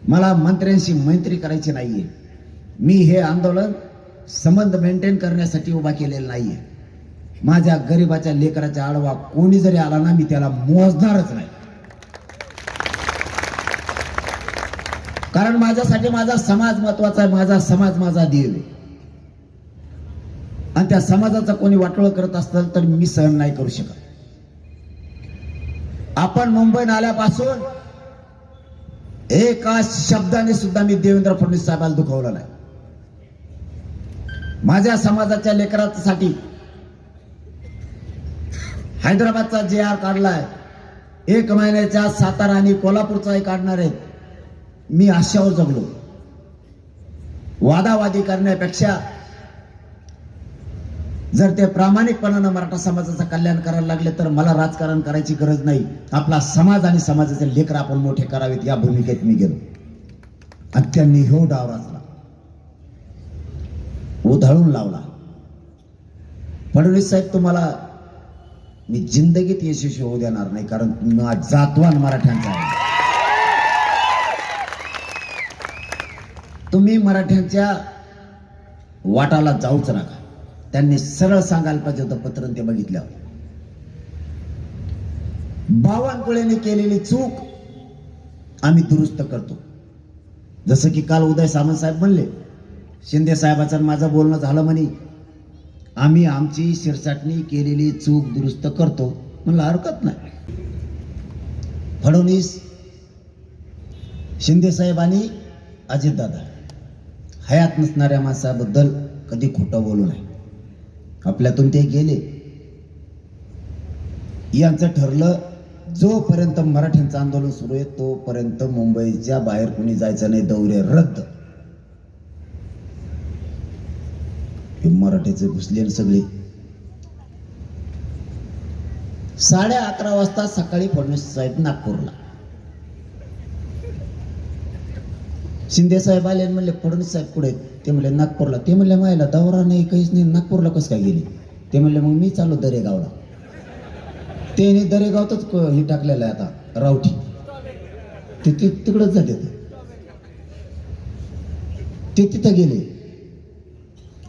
मला मंत्र्यांशी मैत्री करायची नाहीये. मी हे आंदोलन संबंध मेंटेन करण्यासाठी उभा केलेलं नाहीये. माझ्या गरीबाच्या लेकराच्या आडवा कोणी जरी आला ना, मी त्याला मोजणारच नाही. कारण माझ्यासाठी माझा समाज महत्वाचा आहे. माझा समाज माझा देव आहे. आणि त्या समाजाचा कोणी वाटोळ करत असेल तर मी सहन नाही करू शकत. आपण मुंबईत आल्यापासून एका शब्दाने सुद्धा मी देवेंद्र फडणवीस साहेबांना दुखावलं नाही. माझ्या समाजाच्या लेकरांसाठी हैदराबादचा JR काढलाय. 1 महिन्याच्या सातारा आणि कोल्हापूरचाही काढणार आहेत. मी आशावर जगलो. वादावादी करण्यापेक्षा जर ते प्रामाणिकपणानं मराठा समाजाचं कल्याण करायला लागले तर मला राजकारण करायची गरज नाही. आपला समाज आणि समाजाचे लेकर आपण मोठे करावेत या भूमिकेत मी गेलो. आणि त्यांनी हो डाव रचला, उधळून लावला. फडणवीस साहेब, तुम्हाला मी जिंदगीत यशस्वी होऊ देणार नाही, कारण जातवान मराठ्यांचा आहे. तुम्ही मराठ्यांच्या वाटाला जाऊच नका. त्यांनी सरळ सांगायला पाहिजे होतं पत्र ते बघितल्यावर. बावनकुळेने केलेली चूक आम्ही दुरुस्त करतो. जसं की काल उदय सामंत साहेब म्हणले, शिंदे साहेबांचं माझं बोलणं झालं म्हणे, आम्ही आमची शिरसाटणी केलेली चूक दुरुस्त करतो. म्हणलं हरकत नाही. फडणवीस, शिंदे साहेब आणि अजितदादा हयात नसणाऱ्या माणसाबद्दल कधी खोटं बोलू नये. आपल्यातून ते गेले. यांचं ठरलं, जोपर्यंत मराठ्यांचं आंदोलन सुरू आहे तोपर्यंत मुंबईच्या बाहेर कुणी जायचं नाही, दौरे रद्द. मराठीचे घुसले सगळे. 11:30 वाजता सकाळी फडणवीस साहेब नागपूरला. शिंदे साहेब आले म्हणले, फडणवीस साहेब कुठे? ते म्हणले नागपूरला. ते म्हणले मायला दौरा नाही, काहीच नाही, नागपूरला कसं काय गेले? ते म्हणले मग मी चालू दरेगावला. ते दरेगावतच हे टाकलेलं आहे आता रावठी, ते तिकडच जाते. ते तिथं गेले.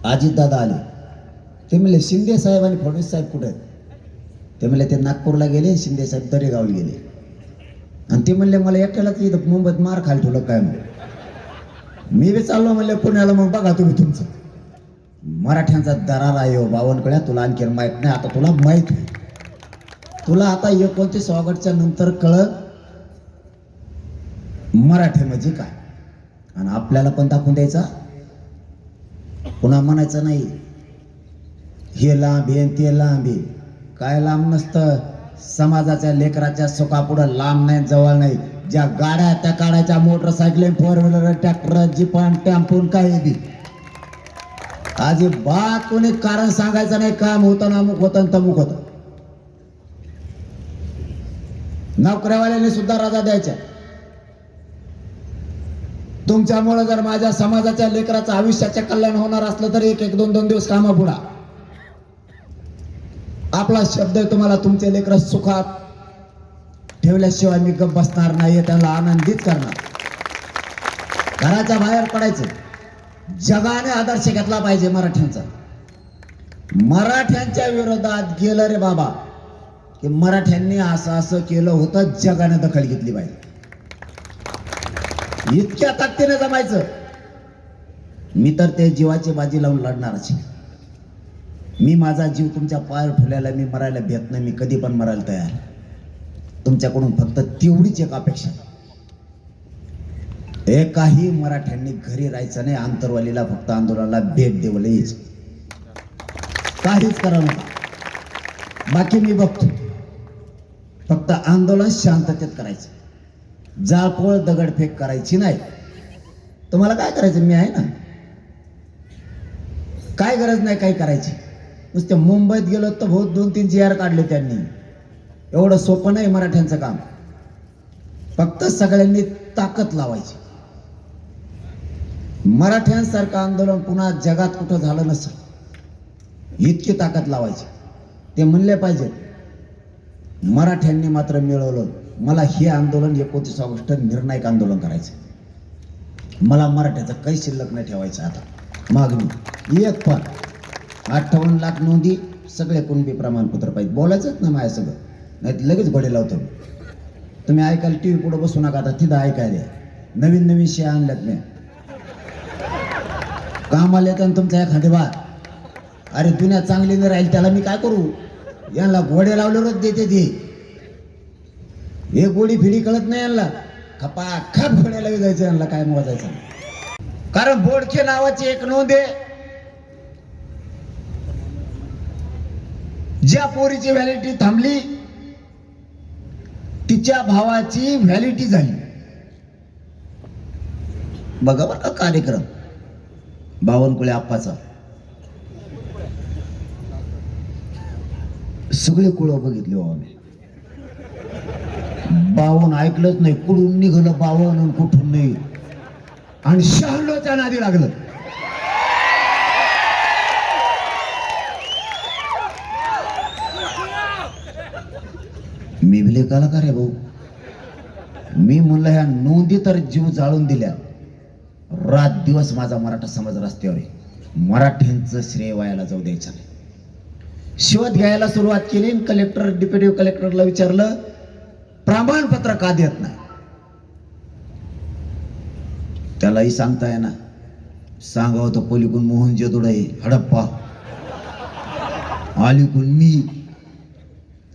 अजितदादा आले. ते म्हणले शिंदे साहेब आणि फडणवीस साहेब कुठे आहेत? ते म्हणले ते नागपूरला गेले, शिंदे साहेब दरेगावला गेले. आणि ते म्हणले मला एकट्यालाच इथं मुंबईत मार खाली ठेवलं काय? मी बी चाललो म्हणले पुण्याला. मग बघा तुम्ही तुमचं. मराठ्यांचा दरार आहे हो बावनकुळ्या, तुला आणखी माहित नाही. आता तुला माहित आहे. तुला आता 29 ऑगस्टच्या नंतर कळत मराठी म्हणजे काय. आणि आपल्याला पण दाखवून द्यायचा. पुन्हा म्हणायचं नाही हे लांब आहे ते लांब आहे. काय लांब नसतं. समाजाच्या लेकराच्या सुखापुढं लांब नाही जवळ नाही. ज्या गाड्या त्या काढायच्या, मोटरसायकल, 4 व्हीलर, ट्रॅक्टर, जीपन, टेम्पून काय बी. अजिबात कोणी कारण सांगायचं नाही. काम होतं ना अमुक होतं तमुक होतं. नोकऱ्यावाल्याने सुद्धा रजा द्यायच्या. तुमच्यामुळे जर माझ्या समाजाच्या लेकराचं आयुष्याचे कल्याण होणार असलं तर 1-1, 2-2 दिवस कामा पुढा. आपला शब्द आहे तुम्हाला, तुमचे लेकर सुखात ठेवल्याशिवाय मी गप्प बसणार नाही. त्यांना आनंदित करणार. घराच्या बाहेर पडायचं. जगाने आदर्श घेतला पाहिजे मराठ्यांचा. मराठ्यांच्या विरोधात गेलं रे बाबा की मराठ्यांनी असं असं केलं होतं, जगाने दखल घेतली पाहिजे. इतक्या ताकदीने जमायचं. मी तर ते जीवाची बाजी लावून लढणारच. मी माझा जीव तुमच्या पायावर ठेवलेला. मी मरायला भेट नाही. मी कधी पण मरायला तयार. तुमच्याकडून फक्त तेवढीच एक अपेक्षा. एकाही मराठ्यांनी घरी राहायचं नाही. आंतरवालीला फक्त आंदोलनाला भेट देवलं यायचं. काहीच करा नका. बाकी मी बघतो. फक्त आंदोलन शांततेत करायचं. जाळपोळ दगडफेक करायची नाही. तुम्हाला काय करायचं? मी आहे ना. काय गरज नाही काही करायची. नुसते मुंबईत गेलो तर बहुत 2-3 JR काढले त्यांनी. एवढं सोपं नाही मराठ्यांचं काम. फक्त सगळ्यांनी ताकद लावायची. मराठ्यांसारखं आंदोलन पुन्हा जगात कुठं झालं नसेल. इतकी ताकद लावायची. ते म्हणले पाहिजे. मराठ्यांनी मात्र मिळवलं. मला हे आंदोलन 29 ऑगस्ट निर्णायक आंदोलन करायचं. मला मराठ्याचं काही शिल्लक नाही ठेवायचं आता. मागणी एक पण 58 लाख नोंदी, सगळे कुणबी प्रमाणपत्र पाहिजे. बोलायचंच ना माझ्या सगळं, नाही लगेच घोडे लावतो. तुम्ही ऐकायला टी व्ही पुढे बसू नका, आता तिथं ऐकायला नवीन नवीन शिया आणल्यात मी. कामाला येतं ना तुमचा एखादे बा, अरे दुनिया चांगली नाही राहील त्याला मी काय करू, यांना घोडे लावल्यावरच देते ते. हे गोडी फिडी कळत नाही यांना, खपाखप घोड्याला जायचं, यांना काय मोजायचं. कारण बोडखे नावाची एक नोंद आहे, ज्या पोरीची व्हॅलिडिटी थांबली तिच्या भावाची व्हॅलिडिटी झाली. बघा बरं का कार्यक्रम बावनकुळे आप्पाचा, सगळे कुळं बघितले हो आम्ही. बावन ऐकलंच नाही, कुठून निघालं बावन आणि कुठून नाही, आणि 96च्या नादी लागलं. मी बिले कलाकार आहे भाऊ. मी म्हणलं ह्या नोंदी तर जीव जाळून दिल्या. रात दिवस माझा मराठा समाज रस्त्यावर आहे. मराठ्यांचं श्रेय वायाला जाऊ द्यायचं नाही. शोध घ्यायला सुरुवात केली. कलेक्टर डेप्युटी कलेक्टरला विचारलं प्रमाणपत्र का देत नाही. त्यालाही सांगता येणार, सांगावं तर पलीकडून मोहन जेदुडे हडप्पा, अलीकडून मी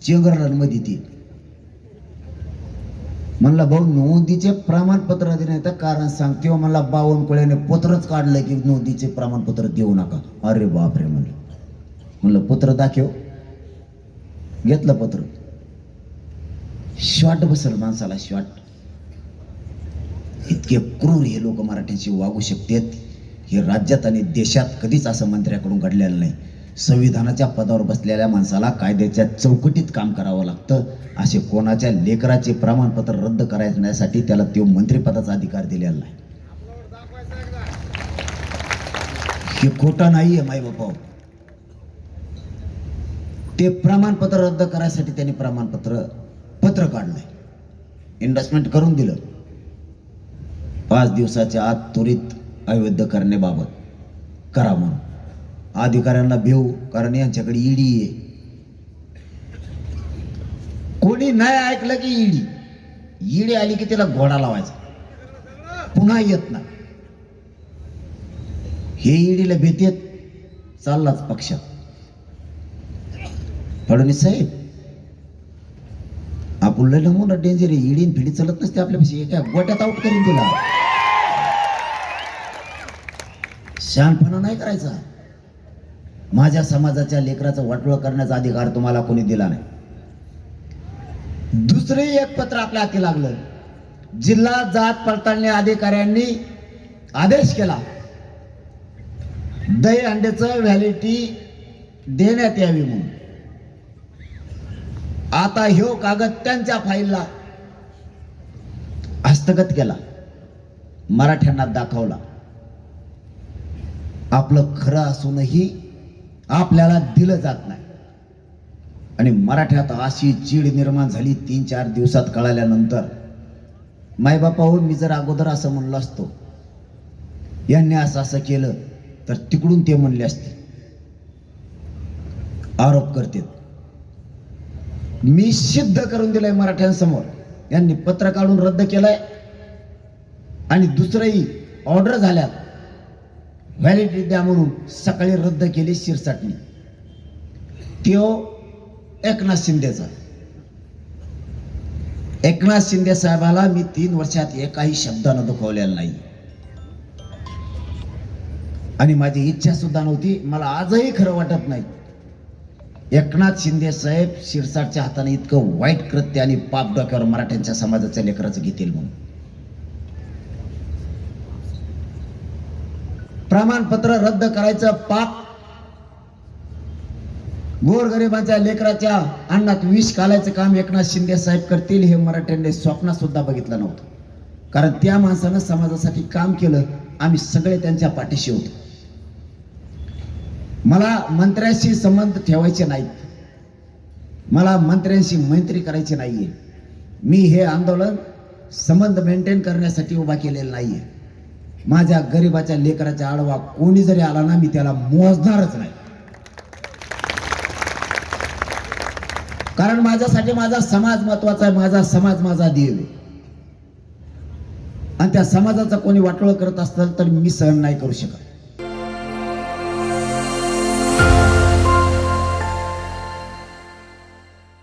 चेंगरलांमध्ये ती. म्हणला भाऊ नोंदीचे प्रमाणपत्र दे, नाही तर कारण सांग. तेव्हा मला बावनकुळ्याने पत्रच काढलं की नोंदीचे प्रमाणपत्र देऊ नका. अरे बापरे म्हणलं पत्र दाखव. घेतलं पत्र. शॉट बसल माणसाला, शॉट. इतके क्रूर हे लोक मराठ्यांशी वागू शकतात हे राज्यात आणि देशात कधीच असं मंत्र्याकडून घडलेलं नाही. संविधानाच्या पदावर बसलेल्या माणसाला कायद्याच्या चौकटीत काम करावं लागतं. असे कोणाच्या लेकराचे प्रमाणपत्र रद्द करण्यासाठी त्याला तो मंत्रिपदाचा अधिकार दिलेला नाही. हे खोटं नाहीये माई बापा. ते प्रमाणपत्र रद्द करायसाठी त्यांनी पत्र काढलंय, इन्व्हेस्टमेंट करून दिलं. 5 दिवसाच्या आत त्वरित अवैध करण्याबाबत करा म्हणून. अधिकाऱ्यांना भेऊ, कारण यांच्याकडे ईडी आहे. कोणी नाही ऐकलं की ईडी आली की त्याला घोडा लावायचा, पुन्हा येत नाही. हे ईडीला भीतीत चाललाच पक्षात. फडणवीस साहेब आपण लय नमुना डेंजर आहे. ईडीन फिडी चलत नसते आपल्यापाशी, एका गोट्यात आउट करून दिला. शहाणपणा नाही करायचा. माझ्या समाजाच्या लेकराचं वाटोळं करण्याचा अधिकार तुम्हाला कोणी दिला नाही. दुसरे एक पत्र आपल्या हाती लागलं. जिल्हा जात पडताळणी अधिकाऱ्यांनी आदेश केला दही अंड्याचं व्हॅलिडिटी देण्यात यावी म्हणून. आता ह्यो कागद त्यांच्या फाईलला हस्तगत केला, मराठ्यांना दाखवला. आपलं खरं असूनही आपल्याला दिलं जात नाही. आणि मराठ्यात अशी चीड निर्माण झाली 3-4 दिवसात कळाल्यानंतर. मायबापा हो, मी जर अगोदर असं म्हणलो असतो, यांनी असं केलं, तर तिकडून ते म्हणले असते. आरोप करते. मी सिद्ध करून दिलंय मराठ्यांसमोर. यांनी पत्र काढून रद्द केलंय आणि दुसरंही ऑर्डर झाल्यात व्हॅलिडिटी द्या म्हणून सकाळी रद्द केली शिरसाटणी. त्यो एकनाथ शिंदेचा. एकनाथ शिंदे साहेबाला मी 3 वर्षात एकाही शब्दानं दुखवलेला नाही. आणि माझी इच्छा सुद्धा नव्हती. मला आजही खरं वाटत नाही एकनाथ शिंदे साहेब शिरसाटच्या हाताने इतकं वाईट कृत्य आणि पाप डोक्यावर मराठ्यांच्या समाजाच्या लेकराचं घेतील म्हणून. प्रमाणपत्र रद्द करायचं पाप, गोरगरिबांच्या लेकराच्या अन्नात विष घालायचं काम एकनाथ शिंदे साहेब करतील हे मराठ्यांनी स्वप्नात सुद्धा बघितलं नव्हतं. कारण त्या माणसानं समाजासाठी काम केलं. आम्ही सगळे त्यांच्या पाठीशी होतो. मला मंत्र्यांशी संबंध ठेवायचे नाहीत. मला मंत्र्यांशी मैत्री करायची नाहीये. मी हे आंदोलन संबंध मेंटेन करण्यासाठी उभा केलेलं नाहीये. माझ्या गरिबाच्या लेकराच्या आडवा कोणी जरी आला ना मी त्याला मोजणारच नाही. कारण माझ्यासाठी माझा समाज महत्वाचा आहे. माझा समाज माझा देव आहे. आणि त्या समाजाचा कोणी वाटोळ करत असताल तर मी सहन नाही करू शकत.